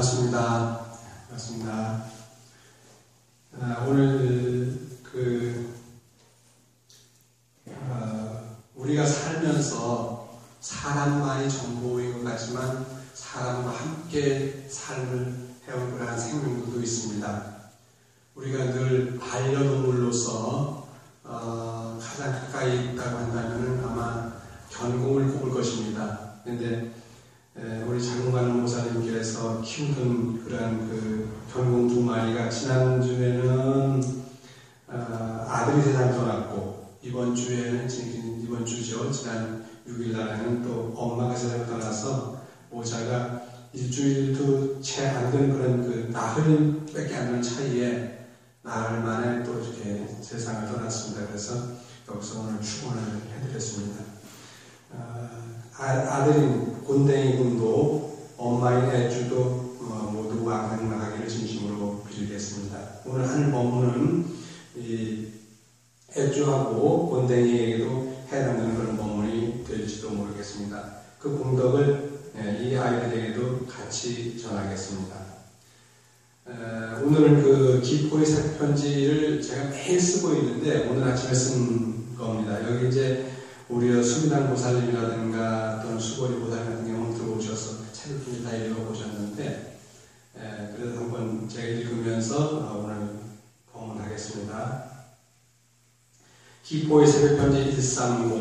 반갑습니다. 반갑습니다. 오늘 우리가 살면서 사람만이 전부인 것 같지만 사람과 함께 삶을 해온 그러한 생명들도 있습니다. 우리가 늘 반려동물로서 가장 가까이 있다고 한다면 아마 견공을 꼽을 것입니다. 그런데 우리 장관은 목사님께서 키우던 그러한 견공 두 마리가 지난주에는 아들이 세상 떠났고 이번 주죠. 지난 6일 날에는 또 엄마가 세상을 떠나서 모자가 일주일도 채 안 된 그런 나흘밖에 안 되는 차이에 나흘 만에 또 이렇게 세상을 떠났습니다. 그래서 여기서 오늘 축원을 해드렸습니다. 아들인 곤댕이 군도 엄마인 애주도 모두 왕생하기를 진심으로 빌겠습니다. 오늘 한 본문은 이 애주하고 곤댕이에게도 해당되는 그런 본문이 될지도 모르겠습니다. 그 공덕을 이 아이들에게도 같이 전하겠습니다. 오늘은 기포의 새 편지를 제가 매일 쓰고 있는데 오늘 아침에 쓴 겁니다. 여기 이제 우리 수미당 보살님이라든가 또는 수고리 보살님 같은 경우는 들어오셔서 책을 통해 다 읽어보셨는데 그래서 한번 제가 읽으면서 오늘 본문하겠습니다. 기포의 새벽편지 130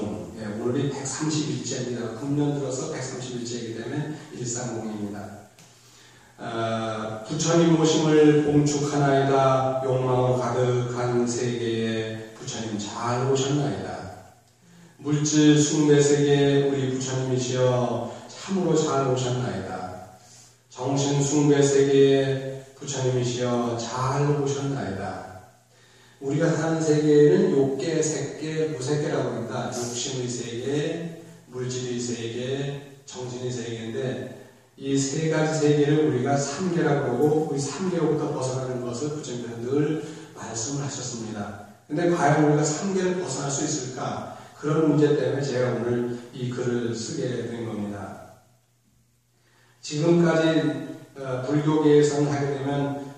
오늘이 131제입니다. 금년 들어서 131제이기 때문에 130입니다. 부처님 오심을 봉축하나이다. 욕망으로 가득한 세계에 부처님 잘 오셨나이다. 물질 숭배 세계에 우리 부처님이시여 참으로 잘 오셨나이다. 정신 숭배 세계에 부처님이시여 잘 오셨나이다. 우리가 사는 세계에는 욕계, 색계, 무색계라고 합니다. 욕심의 세계, 물질의 세계, 정신의 세계인데 이 세 가지 세계를 우리가 삼계라고 하고 우리 삼계로부터 벗어나는 것을 부처님께서 늘 말씀을 하셨습니다. 근데 과연 우리가 삼계를 벗어날 수 있을까? 그런 문제 때문에 제가 오늘 이 글을 쓰게 된 겁니다. 지금까지 불교계에서는 하게 되면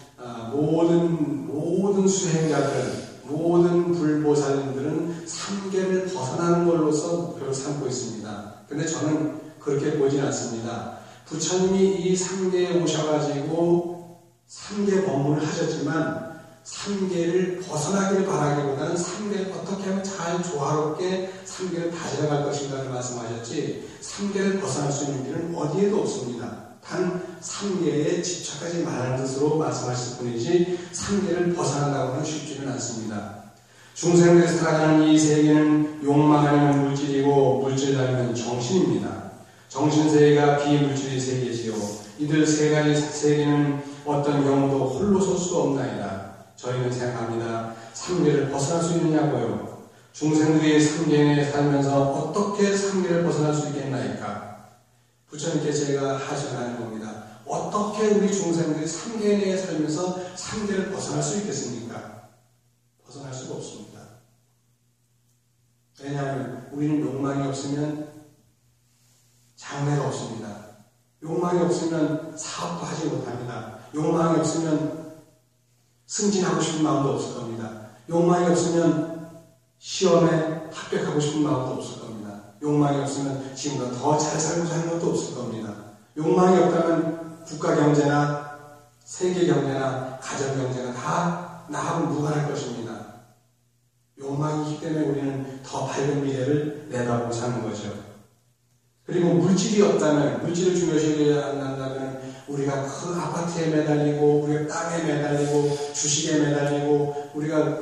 모든 수행자들, 모든 불보살님들은 삼계를 벗어나는 걸로서 목표를 삼고 있습니다. 근데 저는 그렇게 보진 않습니다. 부처님이 이 삼계에 오셔가지고 삼계 법문을 하셨지만 삼계를 벗어나기를 바라기보다는 삼계를 어떻게 하면 잘 조화롭게 삼계를 다져갈 것인가를 말씀하셨지 삼계를 벗어날 수 있는 길은 어디에도 없습니다. 단 삼계에 집착하지 말라는 뜻으로 말씀하실 뿐이지 삼계를 벗어난다고 하면 쉽지는 않습니다. 중생들이 살아가는 이 세계는 욕망 아니면 물질이고 물질 아니면 정신입니다. 정신세계가 비물질의 세계지요. 이들 세 가지 세계는 어떤 경우도 홀로 설 수 없나이다. 저희는 생각합니다. 삼계를 벗어날 수 있느냐고요. 중생들이 삼계에 살면서 어떻게 삼계를 벗어날 수 있겠나이까? 부처님께 제가 하셔가는 겁니다. 어떻게 우리 중생들이 삼계 내에 살면서 삼계를 벗어날 수 있겠습니까? 벗어날 수가 없습니다. 왜냐하면 우리는 욕망이 없으면 장래가 없습니다. 욕망이 없으면 사업도 하지 못합니다. 욕망이 없으면 승진하고 싶은 마음도 없을 겁니다. 욕망이 없으면 시험에 합격하고 싶은 마음도 없을 겁니다. 욕망이 없으면 지금보다 더 잘 살고 사는 것도 없을 겁니다. 욕망이 없다면 국가 경제나 세계 경제나 가정 경제가 다 나하고 무관할 것입니다. 욕망이 있기 때문에 우리는 더 밝은 미래를 내다보고 사는 거죠. 그리고 물질이 없다면, 물질을 중요시 한다면 우리가 큰 아파트에 매달리고, 우리가 땅에 매달리고, 주식에 매달리고, 우리가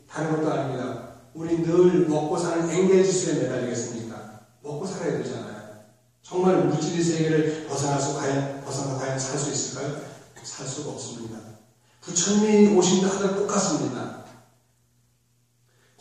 다른 것도 아닙니다. 우리 늘 먹고 사는 엥겔지수에 매달리겠습니까? 먹고 살아야 되잖아요. 정말 물질의 세계를 벗어나서 과연 살 수 있을까요? 살 수가 없습니다. 부처님이 오신 다들 똑같습니다.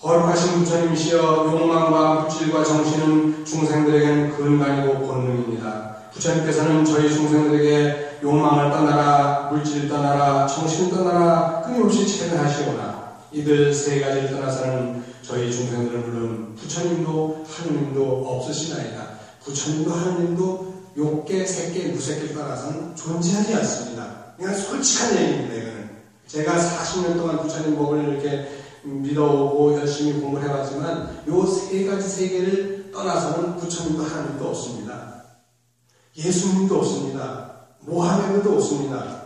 거룩하신 부처님이시여 욕망과 물질과 정신은 중생들에게는 근간이고 본능입니다. 부처님께서는 저희 중생들에게 욕망을 떠나라, 물질을 떠나라, 정신을 떠나라 끊임없이 체면하시오나 이들 세 가지를 떠나서는 저희 중생들은 물론 부처님도 하느님도 없으시나이다. 부처님도 하느님도 욕계, 색계, 무색계를 따라서는 존재하지 않습니다. 그냥 솔직한 얘기입니다. 이거는 제가 40년 동안 부처님 법을 이렇게 믿어오고 열심히 공부를 해왔지만 요 세 가지 세계를 떠나서는 부처님도 하나님도 없습니다. 예수님도 없습니다. 모하메드도 없습니다.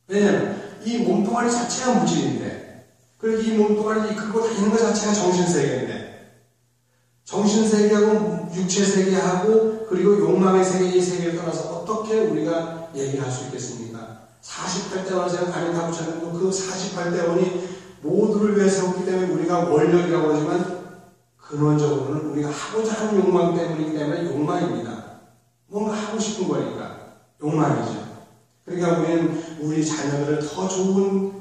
왜냐하면 이 몸뚱아리 자체가 물질인데, 그리고 이 몸뚱아리를 이끌고 다니는 것 자체가 정신세계인데, 정신세계하고 육체세계하고 그리고 욕망의 세계, 이 세계를 떠나서 어떻게 우리가 얘기를 할 수 있겠습니까? 48대원 제가 가령 부처님도 그 48대원이 모두를 위해 세웠기 때문에 우리가 원력이라고 그러지만 근원적으로는 우리가 하고자 하는 욕망 때문이기 때문에 욕망입니다. 뭔가 하고 싶은 거니까 욕망이죠. 그러니까 우리는 우리 자녀들을 더 좋은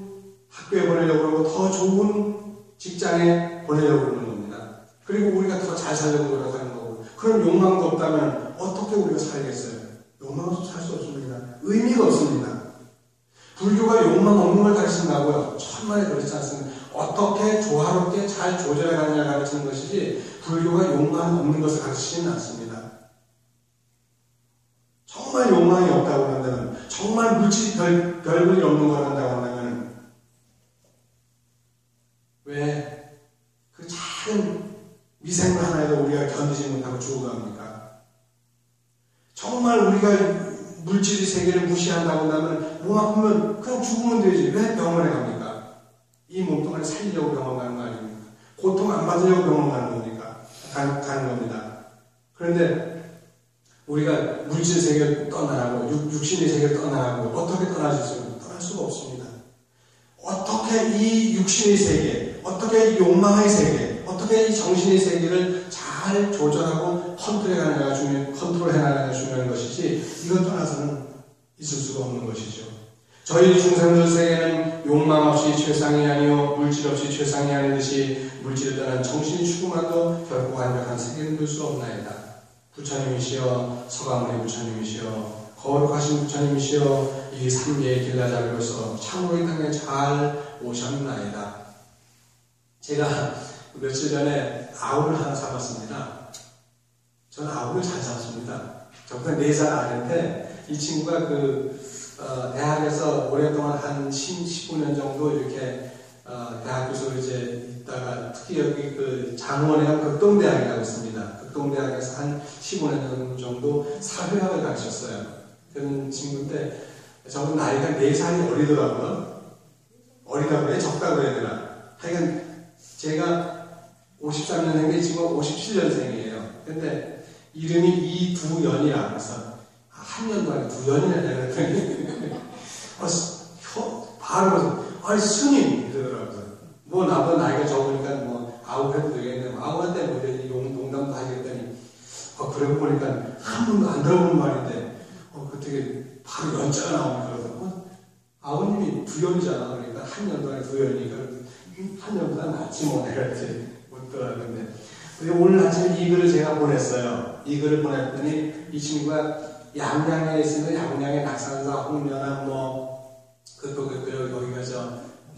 학교에 보내려고 하고 더 좋은 직장에 보내려고 하는 겁니다. 그리고 우리가 더 잘 살려고 노력하는 거고, 그런 욕망도 없다면 어떻게 우리가 살겠어요? 욕망 없이 살 수 없습니다. 의미가 없습니다. 불교가 욕망 없는 걸 가르친다고요? 천만에 그렇지 않습니다. 어떻게 조화롭게 잘 조절해 가느냐를 가르치는 것이지 불교가 욕망 없는 것을 가르치지는 않습니다. 정말 욕망이 없다고 한다면, 정말 물질이 별볼이 없는 걸 한다고 한다면 왜 그 작은 미생물 하나에도 우리가 견디지 못하고 죽어갑니까? 정말 우리가 물질의 세계를 무시한다고 한다면 몸 아프면 그냥 죽으면 되지. 왜 병원에 갑니까? 이 몸뚱아리 살리려고 병원 가는 거 아닙니까? 고통 안 받으려고 병원 가는 겁니까? 가는 겁니다. 그런데 우리가 물질 세계를 떠나라고, 육신의 세계를 떠나라고 어떻게 떠날 수 있습니까? 떠날 수가 없습니다. 어떻게 이 육신의 세계, 어떻게 이 욕망의 세계, 어떻게 이 정신의 세계를 잘 조절하고 컨트롤해 나가는 중요한 것이지, 이걸 떠나서는 있을 수가 없는 것이죠. 저희 중생들 세계는 욕망 없이 최상이 아니요 물질 없이 최상이 아니듯이 물질을 떠난 정신이 추구만도 결코 완벽한 세계는 될 수 없나이다. 부처님이시여, 서가모니 부처님이시여, 거룩하신 부처님이시여, 이 삼계의 길라잡이로서 참으로 이 땅에 잘 오셨나이다. 제가 며칠 전에 아우를 하나 잡았습니다. 저는 아우를 잘 잡습니다. 저보다 4살 아래인데 이 친구가 대학에서 오랫동안 한 15년 정도 이렇게 대학교에서 이제 있다가, 특히 여기 장원에 한 극동대학이라고 있습니다. 극동대학에서 한 15년 정도 사회학을 가르쳤어요. 그런 친구인데 저는 나이가 4살이 어리더라고요. 어리다고 해야 적다고 해야 되나. 하여간 제가 53년생인데 이 친구가 57년생이에요. 근데 이름이 이두연이라고 해서 한 년도 아니고 2년이나 되는데 바로 아니 스님 이러더라고요. 뭐 나보다 나이가 적으니까 뭐 아우 해도 되겠네. 아우한테 뭐 농담도 하겠더니 그러고 보니까 한 번도 안 들어본 말인데 되게 바로 연자가 나오니까 아버님이 2년이잖아. 그러니까 한 년도 아니고 2년이니까 한 년보다 낫지 뭐 내가 이제 웃더라고요. 오늘 아침에 이 글을 제가 보냈어요. 이 글을 보냈더니 이 친구가 양양에 있으면 양양의 낙산사, 홍련암 여기가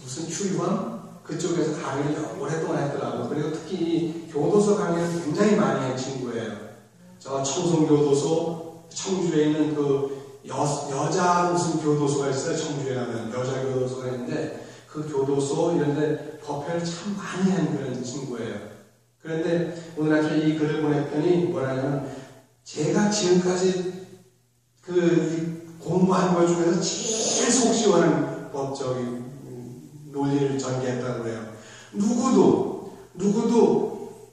무슨 휴유암? 그쪽에서 강의를 오랫동안 했더라고요. 그리고 특히 이 교도소 강의를 굉장히 많이 한 친구예요. 저 청송교도소, 청주에 있는 여자 무슨 교도소가 있어요. 청주에 가면 여자 교도소가 있는데 그 교도소 이런데 법회를 참 많이 한 그런 친구예요. 그런데 오늘 아침에 이 글을 보냈더니 뭐라냐면, 제가 지금까지 공부한 것 중에서 제일 속 시원한 논리를 전개했다고 그래요. 누구도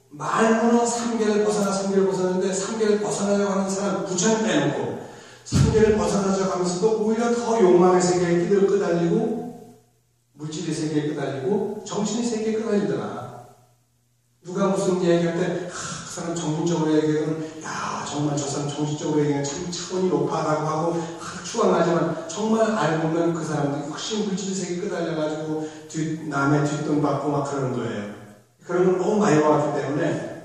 말로는 3계를 벗어났는데 3계를 벗어나려고 하는 사람 부처님 빼놓고 3계를 벗어나려고 하면서도 오히려 더 욕망의 세계에 끄달리고 물질의 세계에 끄달리고 정신의 세계에 끄달리더라. 누가 무슨 얘기할 때 그 사람 정신적으로 얘기하면 정말 저 사람 정신적으로 얘기하면 참 차원이 높아라고 하고 추앙하지만 정말 알고 보면 그 사람들이 훨씬 물질 세계에 끄달려가지고 남의 뒷돈 받고 막 그러는 거예요. 그런 걸 너무 많이 와왔기 때문에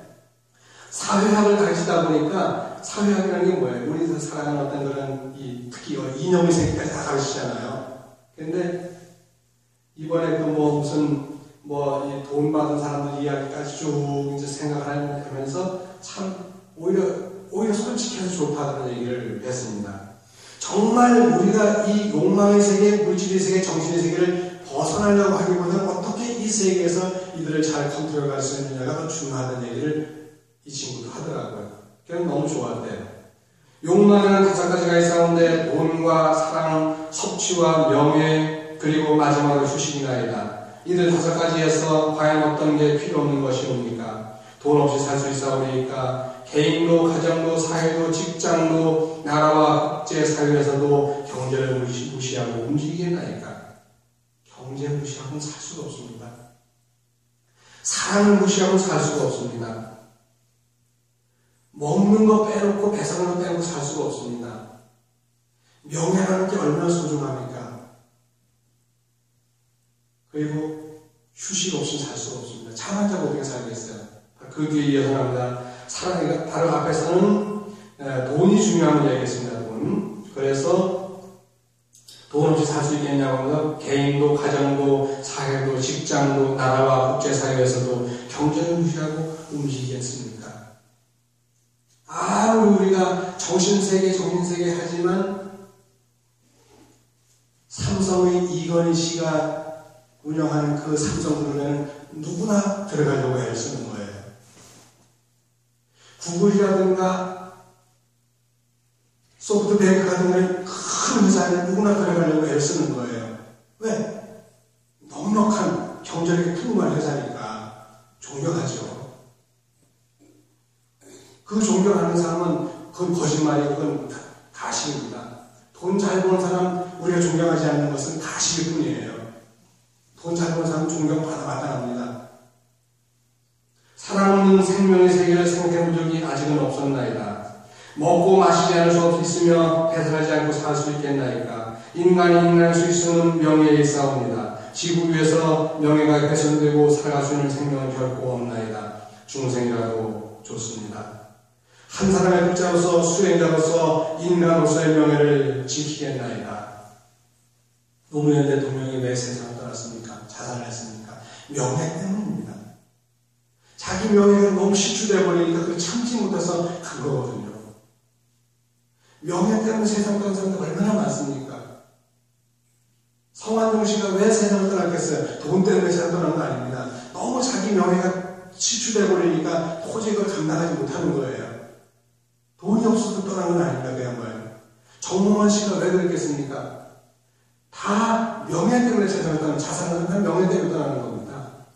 사회학을 가르치다 보니까, 사회학이라는 게 뭐예요? 우리가 살아가는 어떤 그런 특히 이념의 세계까지 다 가르치잖아요. 근데 이번에 이 돈 받은 사람들 이야기까지 쭉 이제 생각을 하면서 참 오히려 오히려 솔직해서 좋다는 얘기를 했습니다. 정말 우리가 이 욕망의 세계, 물질의 세계, 정신의 세계를 벗어나려고 하기보다는 어떻게 이 세계에서 이들을 잘 컨트롤할 수 있느냐가 더 중요하다는 얘기를 이 친구도 하더라고요. 그냥 너무 좋았대요. 욕망에는 5가지가 있었는데 돈과 사랑, 섭취와 명예, 그리고 마지막으로 휴식이나이다. 이들 5가지에서 과연 어떤 게 필요 없는 것이옵니까? 돈 없이 살 수 있사오리이까? 개인도, 가정도, 사회도, 직장도, 나라와 국제사회에서도 경제를 무시하고 움직이겠나이까? 경제 무시하고는 살 수가 없습니다. 사랑을 무시하고 살 수가 없습니다. 먹는 거 빼놓고 배상을 거 빼놓고 살 수가 없습니다. 명예라는 게 얼마나 소중합니까? 그리고 휴식 없이 살 수가 없습니다. 잠 안 자고 어떻게 살겠어요? 그 뒤에 이어서 합니다. 사랑이 바로 앞에서는 돈이 중요한 얘기했습니다. 돈. 그래서 돈 없이 살 수 있겠냐고 하면 개인도, 가정도, 사회도, 직장도, 나라와 국제사회에서도 경제를 무시하고 움직이겠습니까? 아무리 우리가 정신세계 하지만 삼성의 이건희 씨가 운영하는 그 삼성그룹에는 누구나 들어가려고 애를 쓰는 거예요. 구글이라든가 소프트뱅크라든가 큰 회사에 누구나 들어가려고 애를 쓰는 거예요. 왜? 넉넉한 경제력이 풍부한 회사니까 존경하죠. 그 존경하는 사람은 그건 거짓말이고 그건 가식입니다. 돈 잘 버는 사람 우리가 존경하지 않는 것은 가식일 뿐이에요. 돈 잘 버는 사람은 존경받아 마땅합니다. 사랑 없는 생명의 세계를 생각해 본 적이 아직은 없었나이다. 먹고 마시지 않을 수 있으며 배설하지 않고 살 수 있겠나이까. 인간이 인내할 수 있으면 명예에 싸웁니다. 지구 위에서 명예가 훼손되고 살아갈 수 있는 생명은 결코 없나이다. 중생이라도 좋습니다. 한 사람의 국자로서 수행자로서 인간으로서의 명예를 지키겠나이다. 노무현 대통령이 왜 세상을 떠났습니까? 자살을 했습니까? 명예 때문입니다. 자기 명예가 너무 실추되어 버리니까 그걸 참지 못해서 간 거거든요. 명예 때문에 세상을 떠난 사람들 얼마나 많습니까? 성완종 씨가 왜 세상을 떠났겠어요? 돈 때문에 세상을 떠난 거 아닙니다. 너무 자기 명예가 실추되어 버리니까 도저히 그걸 감당하지 못하는 거예요. 돈이 없어서 떠난 건 아닙니다. 그야말로. 정몽원 씨가 왜 그랬겠습니까? 다 명예 때문에 세상을 떠나는, 자살을 한 명예 때문에 떠나는 겁니다.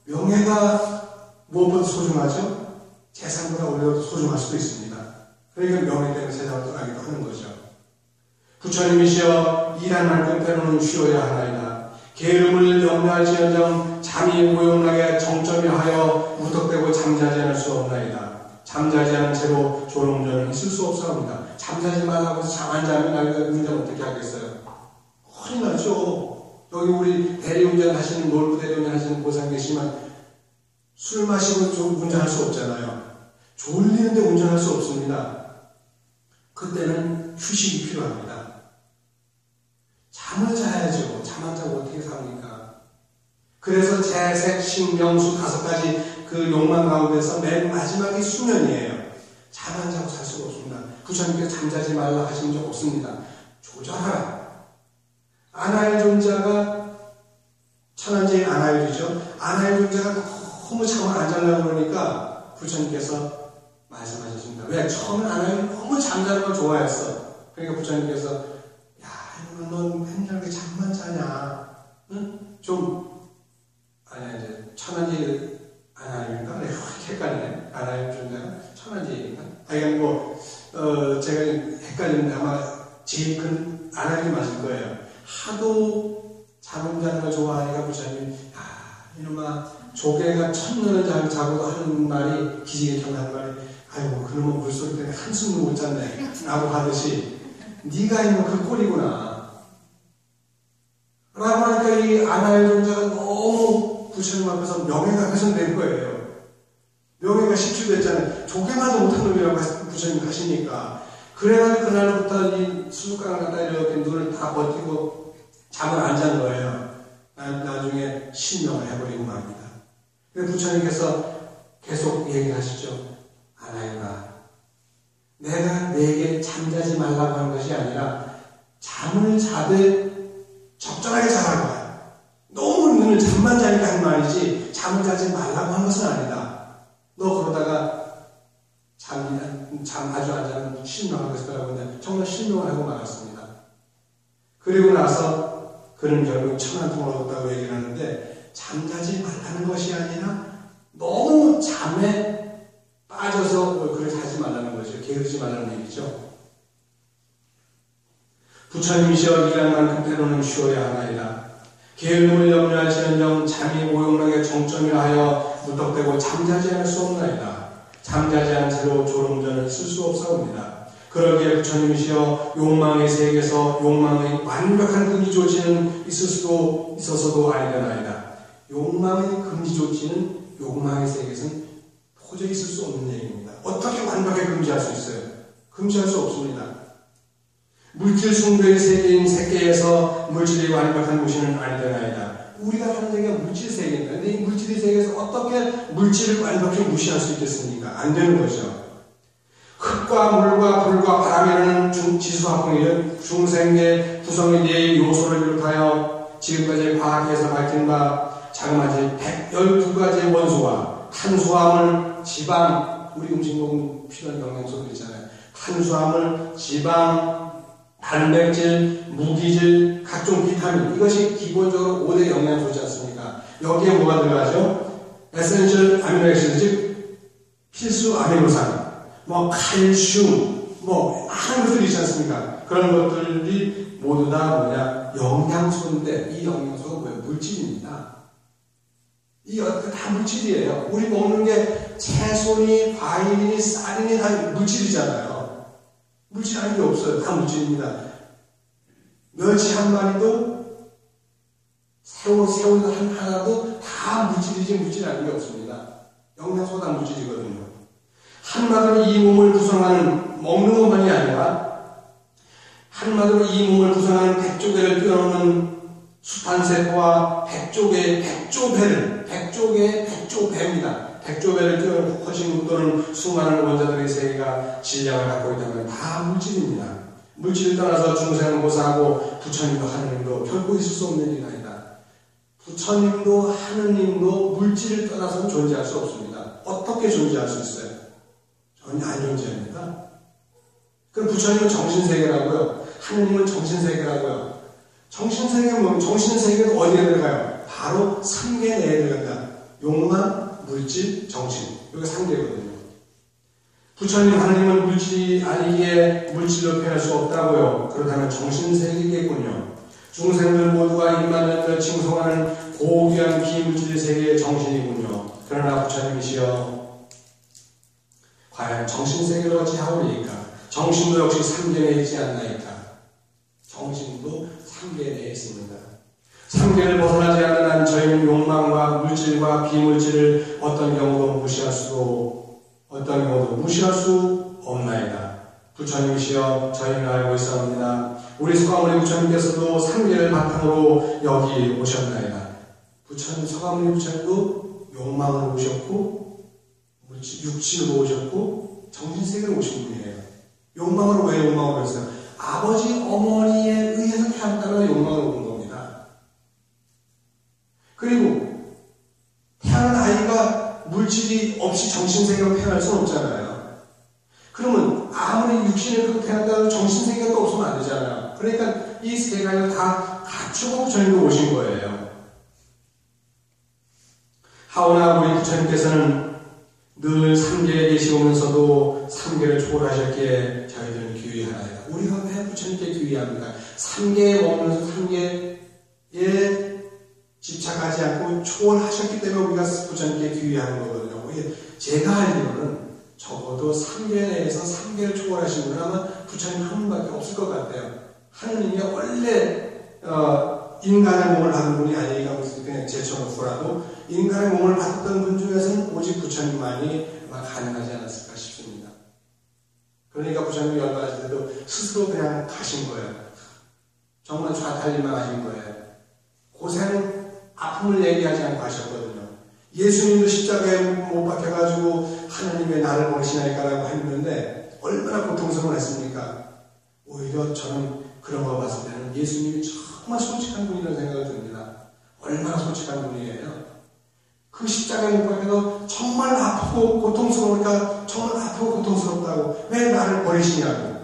명예가 무엇보다 소중하죠? 재산보다 오히려 소중할 수도 있습니다. 그러니까 명예 때문에 세상을 떠나기도 하는 거죠. 부처님이시여 일한 만큼 때로는 쉬어야 하나이다. 게으름을 염려할지언정 잠이 오용나게 정점이하여 무턱대고 잠자지 않을 수 없나이다. 잠자지 않은 채로 졸음운전을 있을 수 없사옵니다. 잠자지 말라고 해서 잠 안 자면 나이가 운전 어떻게 하겠어요? 큰일 나죠. 여기 우리 대리운전 하시는, 몰부 대리운전 하시는 보상 계시면 술 마시고 좀 운전할 수 없잖아요. 졸리는데 운전할 수 없습니다. 그때는 휴식이 필요합니다. 잠을 자야죠. 잠 안 자고 어떻게 삽니까? 그래서 재색, 신명수 5가지 그 욕망 가운데서 맨 마지막이 수면이에요. 잠 안 자고 살 수가 없습니다. 부처님께서 잠자지 말라 하신 적 없습니다. 조절하라. 아나일 존자가 천안제인 아나일이죠. 아나일 존자가 너무 잠을 안 자려고 그러니까 부처님께서 말씀하셨습니다. 왜? 처음에 아나일이 너무 잠자는 걸 좋아했어. 그러니까 부처님께서 야, 이놈아, 넌 맨날 왜 잠만 자냐? 응? 아니야, 이제 천안제인 아나일인가? 내가 헷갈리네. 아나일 존자가 천안제인인가? 제가 헷갈리는데 아마 제일 큰 아나일이 맞을 거예요. 하도 잠을 자는 걸 좋아하니까 부처님이 이놈아 조개가 첫눈을 자고도 하는 말이 기지개 하는 말이 아이고 그놈은 물소리 때문에 한숨도 못 잤네 라고 하듯이 네가 있는 그 꼴이구나 라고 하니까 이 아나일 존자가 너무 부처님 앞에서 명예가 훼손된 거예요. 명예가 실추됐잖아요. 조개마도 못한 놈이라고 부처님 하시니까 그래가지고 그날부터 이 수족관을 갖다 이렇게 눈을 다 버티고 잠을 안 잔 거예요. 나중에 신명을 해버리고 맙니다. 그래서 부처님께서 계속 얘기하시죠. 아나이가 내가 내게 잠자지 말라고 하는 것이 아니라 잠을 자되 적절하게 자라고 해요. 너무 눈을 잠만 자니까 하는 말이지 잠을 자지 말라고 하는 것은 아니다. 너 그러다가 잠 아주 안 자면 실명할 것일 거라고 했는데 정말 실명을 하고 말았습니다. 그리고 나서 그는 결국 천안통을 얻었다고 얘기를 하는데 잠자지 말라는 것이 아니라 너무 잠에 빠져서 그렇게 하지 말라는 거죠. 게으르지 말라는 얘기죠. 부처님이시여 일할 만큼 때로는 쉬어야 하나이다. 게으름을 염려할지언정 잠이 오용락의 정점이라 하여 무턱대고 잠자지 않을 수 없나이다. 잠자지 않은 채로 졸음전을 쓸 수 없사옵니다. 그러기에 부처님이시여 욕망의 세계에서 욕망의 완벽한 금지 조치는 있어서도 아니되나이다. 욕망의 금지 조치는 욕망의 세계에서는 도저히 있을 수 없는 얘기입니다. 어떻게 완벽하게 금지할 수 있어요? 금지할 수 없습니다. 물질 숭배의 세계인 세계에서 물질이 완벽한 무시는 아니되나이다. 우리가 하는 얘기가 물질 세계입니다. 근데 이 물질 세계에서 어떻게 물질을 완벽히 무시할 수 있겠습니까? 안 되는 거죠. 흙과 물과 불과 바람이라는 지수화풍이 중생의 구성의 네 요소를 비롯하여 지금까지 과학에서 밝힌 바 자그마치 112가지의 원소와 탄수화물, 지방, 우리 음식 먹는 필요한 영양소들 있잖아요. 탄수화물, 지방, 단백질, 무기질, 각종 비타민, 이것이 기본적으로 5대 영양소지 않습니까? 여기에 뭐가 들어가죠? 에센셜 아미노액시드, 즉 필수 아미노산, 칼슘, 많은 것들이 있지 않습니까? 그런 것들이 모두 다 뭐냐? 영양소인데, 이 영양소가 뭐예요? 물질입니다. 이 다 물질이에요. 우리 먹는 게 채소니, 과일이니, 쌀이니 다 물질이잖아요. 물질 아닌 게 없어요. 다 물질입니다. 멸치 한 마리도, 새우 하나도 다 물질이지 물질 아닌 게 없습니다. 영양소가 다 물질이거든요. 한마디로 이 몸을 구성하는, 먹는 것만이 아니라 한마디로 이 몸을 구성하는 100조 개를 뛰어넘는 수탄세포와 100조 개의 100조 배입니다. 100조 배를 뛰어넘는 허신 또는 수많은 원자들의 세계가 질량을 갖고 있다면 다 물질입니다. 물질을 떠나서 중생을 모사하고 부처님도 하느님도 결코 있을 수 없는 일이 아니다. 부처님도 하느님도 물질을 떠나서는 존재할 수 없습니다. 어떻게 존재할 수 있어요? 전혀 안 존재합니다. 그럼 부처님은 정신세계라고요. 하느님은 정신세계라고요. 정신세계는 뭐예요? 정신세계는 어디에 들어가요? 바로 3계 내에 들어간다. 욕망, 물질, 정신. 이게 3개거든요. 부처님 하느님은 물질이 아니기에 물질로 표현할 수 없다고요. 그렇다면 정신세계겠군요. 중생들 모두가 입만을 칭송하는 고귀한 비물질 세계의 정신이군요. 그러나 부처님이시여 과연 정신세계를 어찌하오리이까? 정신도 역시 3계 내에 있지 않나이까? 정신도 3계 내에 있습니다. 3계를 벗어나지 않는 한 저희는 욕망과 물질과 비물질을 어떤 경우도 무시할 수 없나이다. 부처님이시여 저희는 알고 있사옵니다. 우리 서가모니 부처님께서도 3계를 바탕으로 여기 오셨나이다. 서가모니 부처님도 욕망을 오셨고 육신으로 오셨고 정신세계로 오신 분이에요. 욕망으로 왜 욕망으로 했어요? 아버지 어머니에 의해서 태어났다는 욕망으로 온 겁니다. 그리고 태어난 아이가 물질이 없이 정신세계로 태어날 수는 없잖아요. 그러면 아무리 육신을 그렇게 태어난다고 정신세계가 또 없으면 안 되잖아요. 그러니까 이 세 가지를 다 갖추고 부처님도 오신 거예요. 하오나 우리 부처님께서는 늘 3계에 계시면서도 3계를 초월하셨기에 저희들은 귀의하나이다. 우리가 왜 부처님께 귀의합니까? 3계에 머무면서 3계에 집착하지 않고 초월하셨기 때문에 우리가 부처님께 귀의하는 거거든요. 제가 알기로는 적어도 3계 내에서 3계를 초월하신 분은 아마 부처님 한 분밖에 없을 것 같아요. 하느님이 원래 인간의 몸을 받은 분이 아니니까 그냥 제쳐놓고라도 인간의 몸을 받았던 분 중에서는 오직 부처님만이 아마 가능하지 않았을까 싶습니다. 그러니까 부처님이 열반하실 때도 스스로 그냥 가신 거예요. 정말 좌탈리만 하신 거예요. 고생, 아픔을 얘기하지 않고 하셨거든요. 예수님도 십자가에 못 박혀가지고 하나님 왜 나를 버리시나이까라고 했는데 얼마나 고통스러웠습니까? 오히려 저는 그런 거 봤을 때는 예수님이 정말 솔직한 분이라는 생각이 듭니다. 얼마나 솔직한 분이에요. 그 십자가에 못 박혀서 정말 아프고 고통스러우니까 정말 아프고 고통스럽다고 왜 나를 버리시냐고.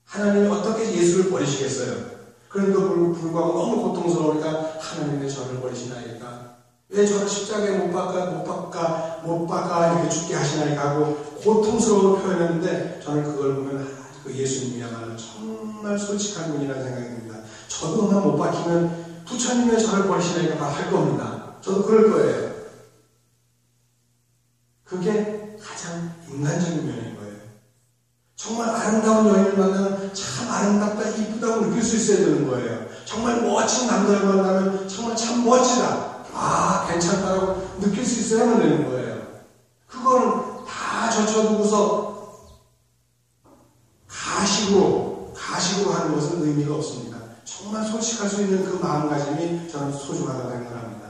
하나님이 어떻게 예수를 버리시겠어요? 그런데도 불구하고 너무 고통스러우니까 하나님 왜 저를 버리시나이까? 왜 저를 십자가에 못 박아 이렇게 죽게 하시나이까 하고 고통스러움을 표현했는데 저는 그걸 보면 그 예수님이야말로 정말 솔직한 분이라는 생각이 듭니다. 저도 못 박히면 부처님 왜 저를 버리시나이까 할 겁니다. 저도 그럴 거예요. 그게 가장 인간적인 면인 거예요. 정말 아름다운 여인을 만나면 참 아름답다, 이쁘다고 느낄 수 있어야 되는 거예요. 정말 멋진 남자를 만나면 정말 참 멋지다. 아, 괜찮다라고 느낄 수 있어야만 되는 거예요. 그거는 다 젖혀두고서 가식으로 하는 것은 의미가 없습니다. 정말 솔직할 수 있는 그 마음가짐이 저는 소중하다고 생각합니다.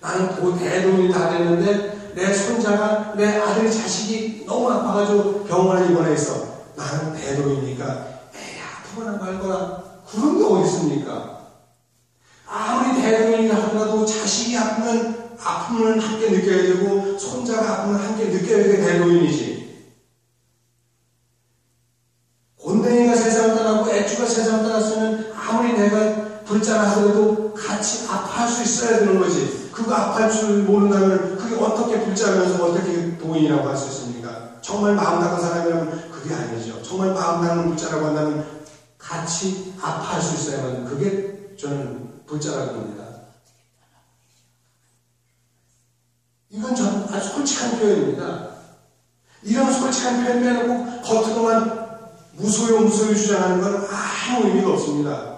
나는 대동이 다 됐는데 내 손자가, 내 아들 자식이 너무 아파가지고 병원에 입원해 있어. 나는 대동이니까 에이 아프거나 말거나 그런 게 어디 있습니까? 아무리 대동이라 하더라도 자식이 아프면 아픔을 함께 느껴야 되고 손자가 아프면 함께 느껴야 되는 대동인이지. 곤댕이가 세상을 떠나고 애주가 세상을 떠났으면 아무리 내가 불자라 하더라도 같이 아파할 수 있어야 되는 거지. 그거 아파할 줄 모른다면 그게 어떻게 불자면서 어떻게 도인이라고 할 수 있습니까? 정말 마음 닦은 사람이라면 그게 아니죠. 정말 마음 닦는 불자라고 한다면 같이 아파할 수 있어야만 그게 저는 불자라고 봅니다. 이건 저는 아주 솔직한 표현입니다. 이런 솔직한 표현 빼놓고 겉으로만 무소유 주장하는 건 아무 의미가 없습니다.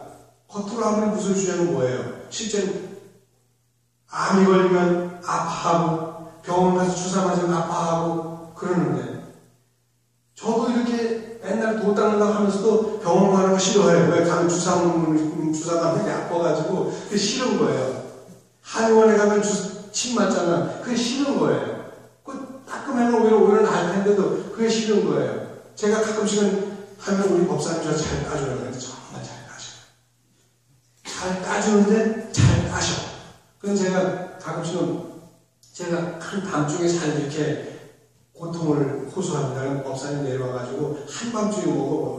겉으로 아무리 무소유 주장은 뭐예요? 실제로 암이 걸리면 아파하고 병원 가서 주사 맞으면 아파하고 그러는데 저도 이렇게 맨날 도 닦는다고 하면서도 병원 가는 거 싫어해요. 왜 가면 주사 맞는 게 아파가지고 그게 싫은 거예요. 한의원에 가면 침 맞잖아. 그게 싫은 거예요. 그 따끔하면 오히려 나을 텐데도 그게 싫은 거예요. 제가 가끔씩은 하면 우리 법사님 저 잘 따줘요. 근데 정말 잘 따셔요. 잘 따주는데 잘 따셔. 그래서 제가 가끔씩은 제가 큰 밤중에 잘 이렇게 고통을 호소합니다. 법사님 내려와가지고 한밤중에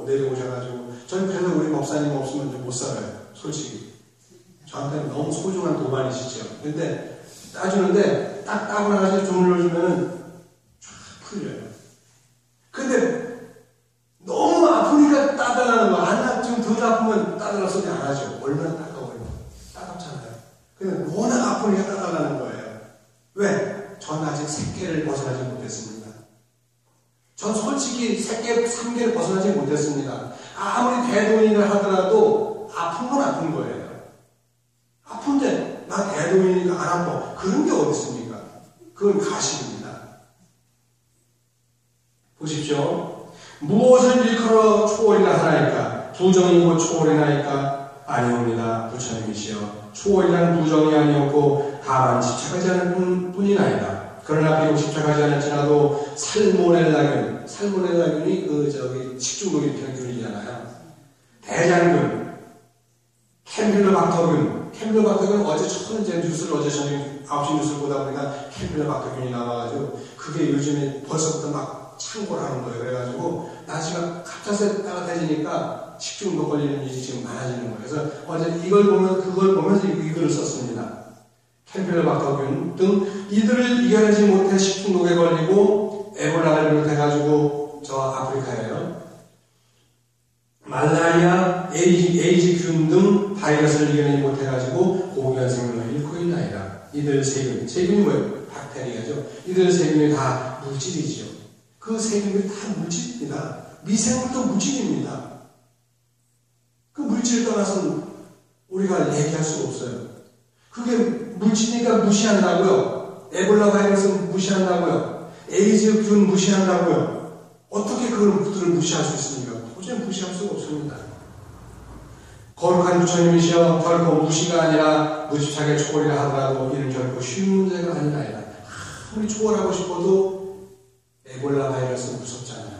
내려오셔가지고 저는 그래서 우리 법사님 없으면 못 살아요. 솔직히. 저한테는 너무 소중한 도반이시죠. 근데 따주는데 딱 따고 나가서 주물러주면은 쫙 풀려요. 근데 너무 아프니까 따달라는 거. 안 좀 덜 아프면 따달라 소리 안 하죠. 얼마나 따가워요. 따갑잖아요. 근데 워낙 아프니까 따달라는 거예요. 왜? 전 아직 새끼를 벗어나지 못했습니다. 전 솔직히 새끼 3개를 벗어나지 못했습니다. 아무리 대동인을 하더라도 아픈 건 아픈 거예요. 아픈데 나 대동이니까 안 아파. 그런 게 어디 있습니까? 그건 가식입니다. 보십시오. 무엇을 일컬어 초월이라 하나이까? 부정이 곧 초월이나이까? 아니옵니다. 부처님이시여. 초월이란 부정이 아니었고 다만 집착하지 않은 뿐이나이다. 그러나 비록 집착하지 않을지라도 살모넬라균이 식중독 일으키는 균이잖아요. 대장균, 캠필로박터균 어제 첫 번째 뉴스를 어제 저녁 9시 뉴스를 보다 보니까 캠필로박터균이 나와가지고 그게 요즘에 벌써부터 막 창고를 하는 거예요. 그래가지고 날씨가 갑자기 따뜻해지니까 식중독 걸리는 일이 지금 많아지는 거예요. 그래서 어제 그걸 보면서 이 글을 썼습니다. 캠필로박터균 등 이들을 이겨내지 못해 식중독에 걸리고 에볼라를 비롯해가지고 저 아프리카에요. 말라리아, 에이즈균 등 바이러스를 이겨내지 못해가지고 고귀한 생명을 잃고 있나이다. 이들 세균이 뭐예요? 박테리아죠. 이들 세균이 다 물질이죠. 그 세균들이 다 물질입니다. 미생물도 물질입니다. 그 물질을 떠나서는 우리가 얘기할 수가 없어요. 그게 물질이니까 무시한다고요. 에볼라 바이러스 무시한다고요. 에이즈균 무시한다고요. 어떻게 그들을 무시할 수 있습니까? 도저히 무시할 수가 없습니다. 거룩한 부처님이시여 결코 무시가 아니라 무집착의 초월이라 하더라도 이는 결코 쉬운 문제가 아니라이다. 아무리 초월하고 싶어도 에볼라 바이러스는 무섭잖아요.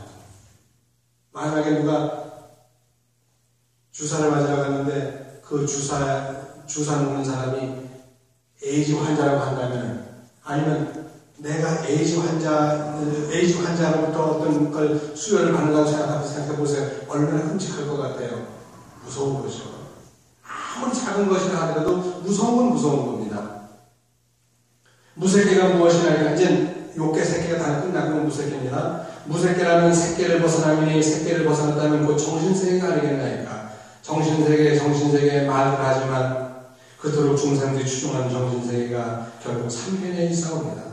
만약에 누가 주사를 맞으러 갔는데 그 주사 놓는 사람이 에이즈 환자라고 한다면, 아니면 내가 에이즈 환자로부터 어떤 걸 수혈을 받는다고 생각해 보세요. 얼마나 끔찍할 것 같아요. 무서운 거죠. 아무리 작은 것이라 하더라도 무서운 건 무서운 겁니다. 무색계가 무엇이냐, 이제 욕계 색계가 다 끝나고 무색계입니다. 무색계라면 색계를 벗어나니, 색계를 벗어났다면 곧 정신세계가 아니겠나이까. 정신세계 말을 하지만 그토록 중생들이 추종하는 정신세계가 결국 삼견에 있사옵니다.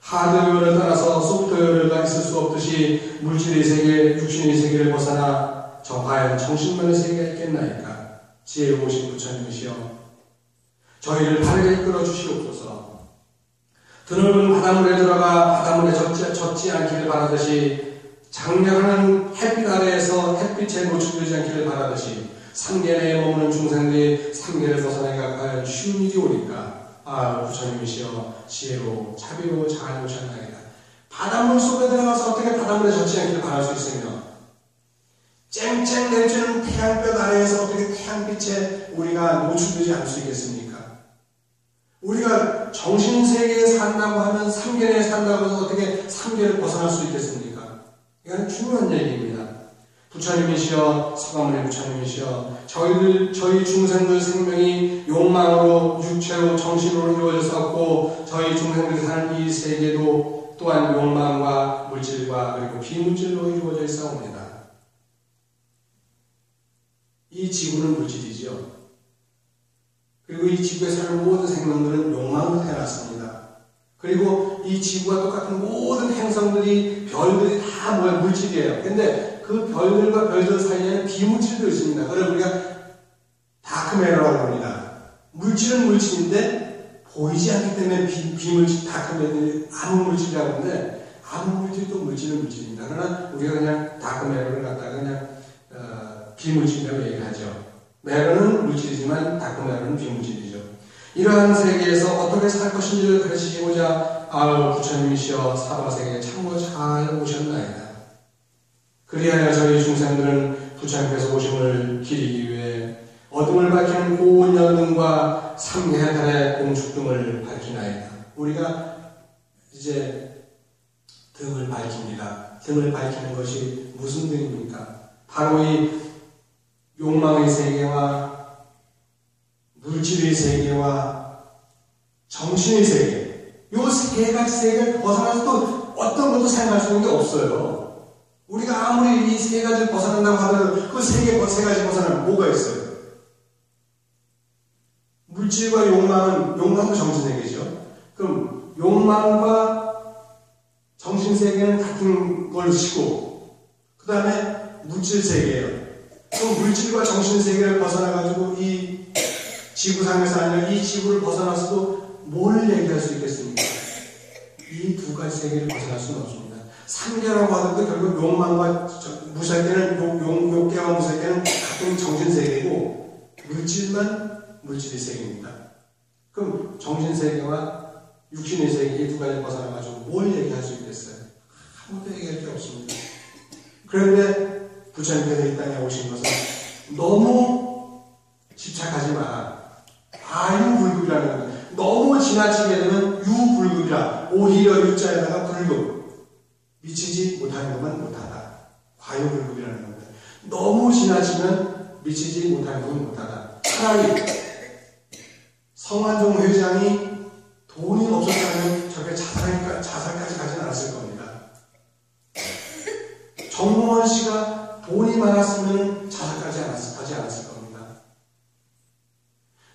하드웨어를 따라서 소프트웨어가 있을 수 없듯이 물질의 세계, 육신의 세계를 벗어나 저 과연 정신만의 세계가 있겠나이까. 지혜로우신 부처님이시여, 저희를 바르게 이끌어 주시옵소서. 드넓은 바닷물에 들어가 바닷물에 젖지 않기를 바라듯이, 장렬하는 햇빛 아래에서 햇빛에 노출되지 않기를 바라듯이, 삼계내에 머무는 중생들이 삼계를 벗어나기가 과연 쉬운 일이 오니까. 부처님이시여, 지혜로 자비로 잘 오셨나이다. 바닷물 속에 들어가서 어떻게 바닷물에 젖지 않기를 바랄 수 있으며, 쨍쨍 내리쬐는 태양볕 아래에서 어떻게 태양빛에 우리가 노출되지 않을 수 있겠습니까? 우리가 정신세계에 산다고 하면 삼계내에 산다고 해서 어떻게 삼계를 벗어날 수 있겠습니까? 이건 중요한 얘기입니다. 부처님이시여, 서가모니 부처님이시여, 저희 중생들 생명이 욕망으로, 육체로, 정신으로 이루어졌었고, 저희 중생들이 사는 이 세계도 또한 욕망과 물질과 그리고 비물질로 이루어져 있사옵니다. 이 지구는 물질이지요. 그리고 이 지구에 사는 모든 생명들은 욕망으로 태어났습니다. 그리고 이 지구와 똑같은 모든 행성들이, 별들이 다 물질이에요. 근데 그 별들과 별들 사이에는 비물질도 있습니다. 그걸 우리가 다크매터라고 합니다. 물질은 물질인데 보이지 않기 때문에 비물질, 다크매터는 아무 물질이라고 하는데, 아무 물질도 물질은 물질입니다. 그러나 우리가 그냥 다크매터를 갖다가 그냥 비물질이라고 얘기하죠. 매터는 물질이지만 다크매터는 비물질이죠. 이러한 세계에서 어떻게 살 것인지를 가르치시고자 부처님이시여, 사바세계에 참으로 잘 오셨나이다. 그리하여 저희 중생들은 부처님께서 오심을 기리기 위해 어둠을 밝히는 고운 연등과 삼계해달의 공축등을 밝히나이다. 우리가 이제 등을 밝힙니다. 등을 밝히는 것이 무슨 등입니까? 바로 이 욕망의 세계와 물질의 세계와 정신의 세계, 이 세 가지 세계를 벗어나서 또 어떤 것도 생각할 수 있는 게 없어요. 우리가 아무리 이 세 가지를 벗어난다고 하더라도 그 세 가지 벗어나면 뭐가 있어요? 물질과 욕망도 정신세계죠. 그럼 욕망과 정신세계는 같은 것이고, 그 다음에 물질세계예요. 그럼 물질과 정신세계를 벗어나가지고 이 지구상에서 아니라 이 지구를 벗어나서도 뭘 얘기할 수 있겠습니까? 이 두 가지 세계를 벗어날 수는 없습니다. 삼계라고 하더라도 결국 욕망과 무색계는, 욕계와 무색계는 같은 정신세계고, 물질만 물질의 세계입니다. 그럼 정신세계와 육신의 세계, 이 두 가지를 벗어나가지고 뭘 얘기할 수 있겠어요? 아무것도 얘기할 게 없습니다. 그런데 부처님께서 이 땅에 오신 것은 너무 집착하지 마라. 아유불급이라는 겁니다. 너무 지나치게 되면 유불급이라, 오히려 유자에다가 불급, 미치지 못하는 것만 못하다. 과유불급이라는 겁니다. 너무 지나치면 미치지 못하는 것은 못하다. 차라리 성완종 회장이 돈이 없었다면 저게 자살까지 가진 않았을 겁니다. 정몽원 씨가 돈이 많았으면 자살까지 하지 않았을 겁니다.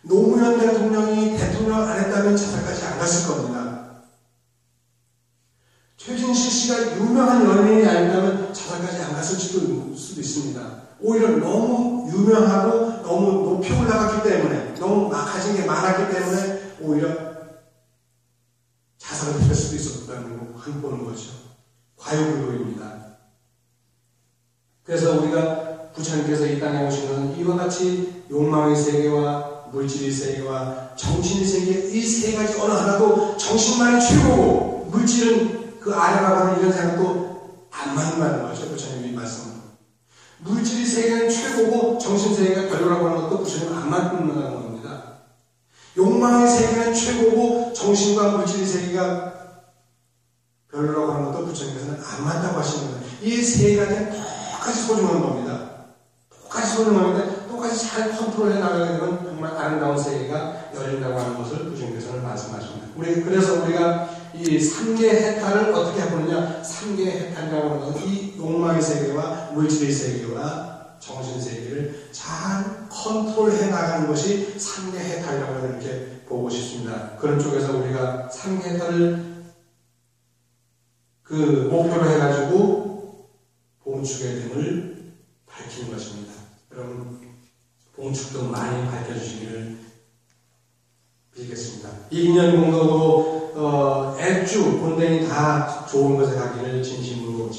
노무현 대통령이 대통령 안 했다면 자살까지 안 갔을 겁니다. 최진실 씨가 유명한 연예인이 아니다면 자살까지 안 갔을 수도 있습니다. 오히려 너무 유명하고 너무 높이 올라갔기 때문에, 너무 가진 게 많았기 때문에 오히려 자살을 할 수도 있었다는 거 보는 거죠. 과유불급입니다. 그래서 우리가 부처님께서 이 땅에 오신 것은 이와 같이 욕망의 세계와 물질의 세계와 정신의 세계, 이 세 가지 어느 하나도 정신만이 최고고 물질은 그 아래라고 하는 이런 생각도 안 맞는다는 거죠. 부처님이 말씀은. 물질이 세계는 최고고 정신 세계가 별로라고 하는 것도 부처님은 안 맞는다는 겁니다. 욕망의 세계는 최고고 정신과 물질의 세계가 별로라고 하는 것도 부처님께서는 안 맞다고 하시는 거예요. 이 세 가지는 똑같이 소중한 겁니다. 똑같이 소중한 건데 똑같이 잘 컨트롤해 나가게 되면 정말 아름다운 세계가 열린다고 하는 것을 부처님께서는 말씀하십니다. 그래서 우리가 이 3계 해탈을 어떻게 해보느냐? 3계 해탈이라고 하는 것은 이 욕망의 세계와 물질의 세계와 정신 세계를 잘 컨트롤해 나가는 것이 3계 해탈이라고 이렇게 보고 싶습니다. 그런 쪽에서 우리가 3계 해탈을 그 목표로 해가지고 봉축의 등을 밝히는 것입니다. 여러분 봉축도 많이 밝혀주시기를 빌겠습니다. 이기년 공덕으로 애주 본댕이 다 좋은 것에 가기를 진심으로